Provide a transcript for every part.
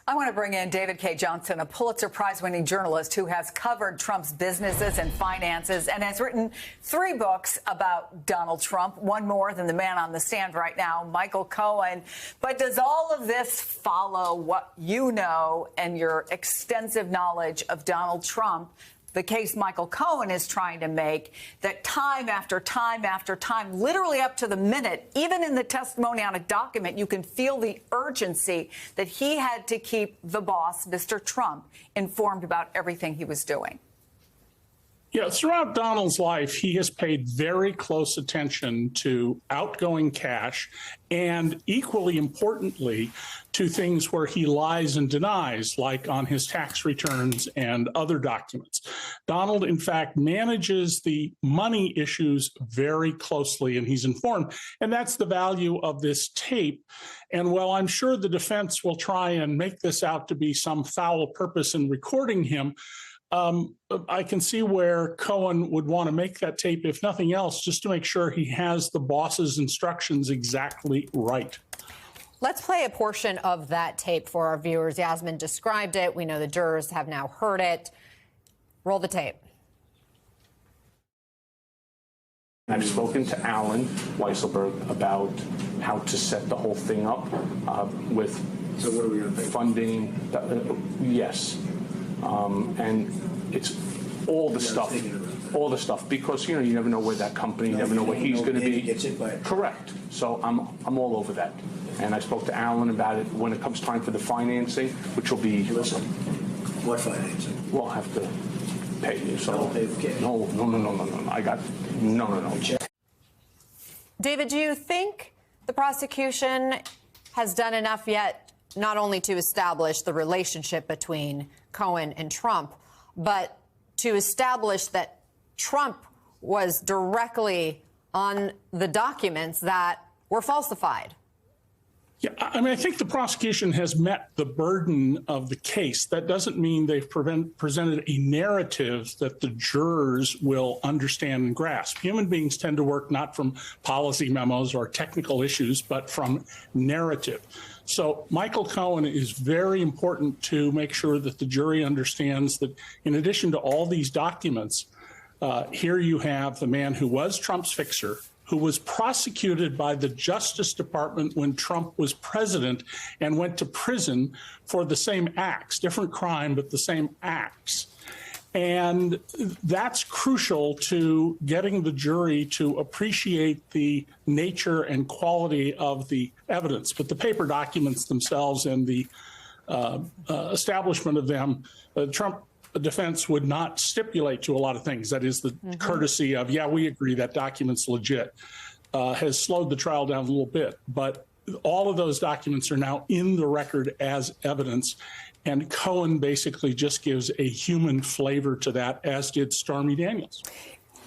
I want to bring in David Cay Johnston, a Pulitzer Prize-winning journalist who has covered Trump's businesses and finances and has written 3 books about Donald Trump, one more than the man on the stand right now, Michael Cohen. But does all of this follow what you know and your extensive knowledge of Donald Trump? The case Michael Cohen is trying to make, that time after time after time, literally up to the minute, even in the testimony on a document, you can feel the urgency that he had to keep the boss, Mr. Trump, informed about everything he was doing. Yeah, throughout Donald's life, he has paid very close attention to outgoing cash and, equally importantly, to things where he lies and denies, like on his tax returns and other documents. Donald, in fact, manages the money issues very closely, and he's informed. And that's the value of this tape. And while I'm sure the defense will try and make this out to be some foul purpose in recording him, I can see where Cohen would want to make that tape, if nothing else, just to make sure he has the boss's instructions exactly right. Let's play a portion of that tape for our viewers. Yasmin described it. We know the jurors have now heard it. Roll the tape. I've spoken to Alan Weisselberg about how to set the whole thing up with funding. Yes. And it's all the stuff, because, you know, you never know where that company, you never know where he's going to be. Correct. So I'm all over that. And I spoke to Alan about it when it comes time for the financing, which will be. Listen, what financing? We'll have to pay you. So I'll pay the kid. No. I got no. David, do you think the prosecution has done enough yet, not only to establish the relationship between Cohen and Trump, but to establish that Trump was directly on the documents that were falsified? Yeah, I mean, I think the prosecution has met the burden of the case. That doesn't mean they've presented a narrative that the jurors will understand and grasp. Human beings tend to work not from policy memos or technical issues, but from narrative. So Michael Cohen is very important to make sure that the jury understands that in addition to all these documents, here you have the man who was Trump's fixer, who was prosecuted by the Justice Department when Trump was president and went to prison for the same acts, different crime, but the same acts. And that's crucial to getting the jury to appreciate the nature and quality of the evidence. But the paper documents themselves and the establishment of them, Trump defense would not stipulate to a lot of things. That is the courtesy of, yeah, we agree that document's legit, has slowed the trial down a little bit. But all of those documents are now in the record as evidence. And Cohen basically just gives a human flavor to that, as did Stormy Daniels.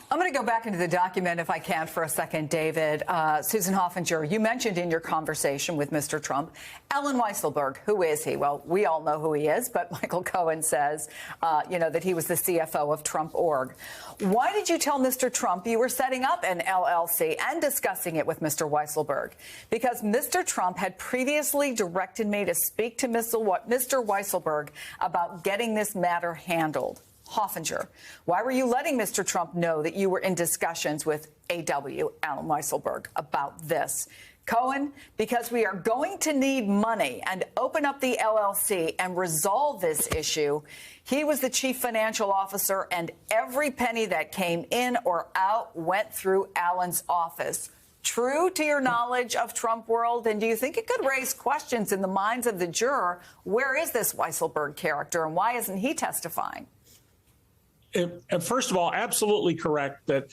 I'm going to go back into the document, if I can, for a second, David. Susan Hoffinger, you mentioned in your conversation with Mr. Trump, Alan Weisselberg. Who is he? Well, we all know who he is, but Michael Cohen says, that he was the CFO of Trump Org. Why did you tell Mr. Trump you were setting up an LLC and discussing it with Mr. Weisselberg? Because Mr. Trump had previously directed me to speak to Mr. Weisselberg about getting this matter handled. Hoffinger, why were you letting Mr. Trump know that you were in discussions with AW, Alan Weisselberg, about this? Cohen, because we are going to need money and open up the LLC and resolve this issue. He was the chief financial officer, and every penny that came in or out went through Alan's office. True to your knowledge of Trump world? And do you think it could raise questions in the minds of the juror? Where is this Weisselberg character, and why isn't he testifying? First of all, absolutely correct that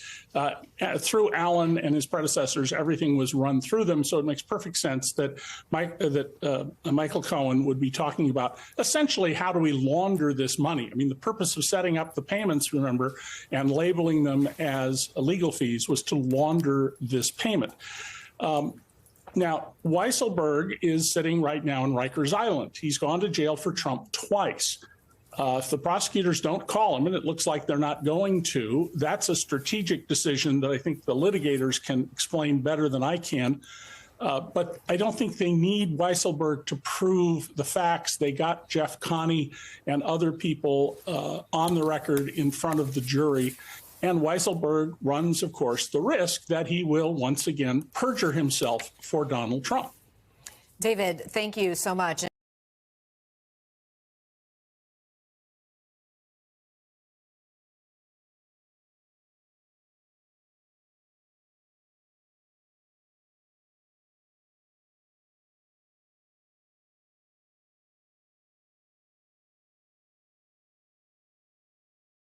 through Alan and his predecessors, everything was run through them. So it makes perfect sense that Michael Cohen would be talking about essentially how do we launder this money. I mean, the purpose of setting up the payments, remember, and labeling them as legal fees was to launder this payment. Now, Weisselberg is sitting right now in Rikers Island. He's gone to jail for Trump twice. If the prosecutors don't call him, and it looks like they're not going to, that's a strategic decision that I think the litigators can explain better than I can. But I don't think they need Weisselberg to prove the facts. They got Jeff Connie and other people on the record in front of the jury. And Weisselberg runs, of course, the risk that he will once again perjure himself for Donald Trump. David, thank you so much.